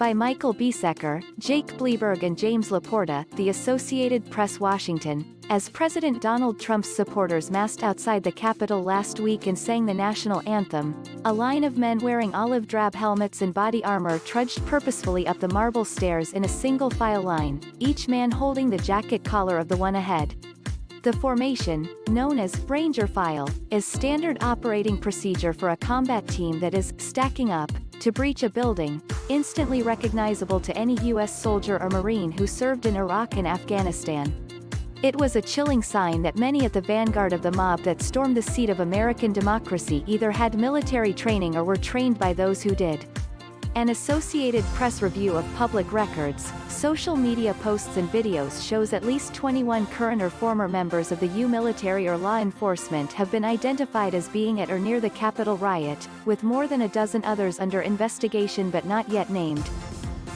By Michael Biesecker, Jake Bleberg and James Laporta, The Associated Press, Washington. As President Donald Trump's supporters massed outside the Capitol last week and sang the national anthem, a line of men wearing olive drab helmets and body armor trudged purposefully up the marble stairs in a single-file line, each man holding the jacket collar of the one ahead. The formation, known as Ranger File, is standard operating procedure for a combat team that is stacking up to breach a building, instantly recognizable to any U.S. soldier or Marine who served in Iraq and Afghanistan. It was a chilling sign that many at the vanguard of the mob that stormed the seat of American democracy either had military training or were trained by those who did. An Associated Press review of public records, social media posts and videos shows at least 21 current or former members of the U military or law enforcement have been identified as being at or near the Capitol riot, with more than a dozen others under investigation but not yet named.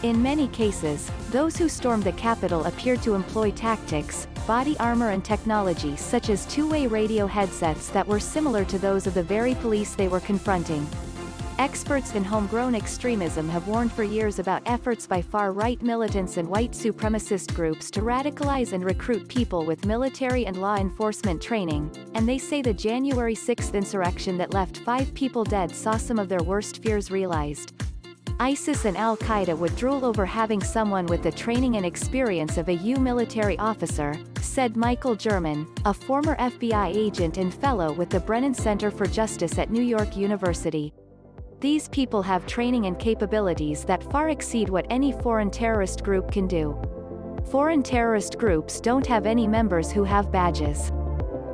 In many cases, those who stormed the Capitol appeared to employ tactics, body armor and technology such as two-way radio headsets that were similar to those of the very police they were confronting. Experts in homegrown extremism have warned for years about efforts by far-right militants and white supremacist groups to radicalize and recruit people with military and law enforcement training, and they say the January 6 insurrection that left 5 people dead saw some of their worst fears realized. ISIS and al-Qaeda would drool over having someone with the training and experience of a U military officer, said Michael German, a former FBI agent and fellow with the Brennan Center for Justice at New York University. These people have training and capabilities that far exceed what any foreign terrorist group can do. Foreign terrorist groups don't have any members who have badges.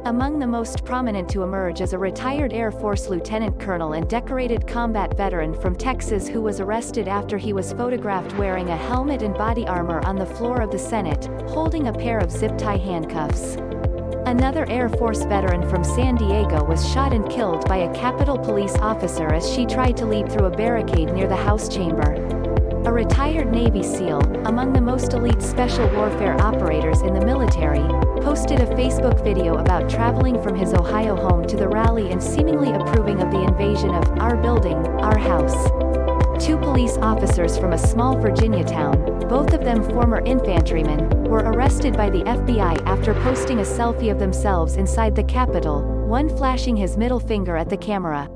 Among the most prominent to emerge is a retired Air Force lieutenant colonel and decorated combat veteran from Texas who was arrested after he was photographed wearing a helmet and body armor on the floor of the Senate, holding a pair of zip-tie handcuffs. Another Air Force veteran from San Diego was shot and killed by a Capitol Police officer as she tried to leap through a barricade near the House chamber. A retired Navy SEAL, among the most elite special warfare operators in the military, posted a Facebook video about traveling from his Ohio home to the rally and seemingly approving of the invasion of our building, our house. 2 police officers from a small Virginia town, both of them former infantrymen, were arrested by the FBI after posting a selfie of themselves inside the Capitol, one flashing his middle finger at the camera.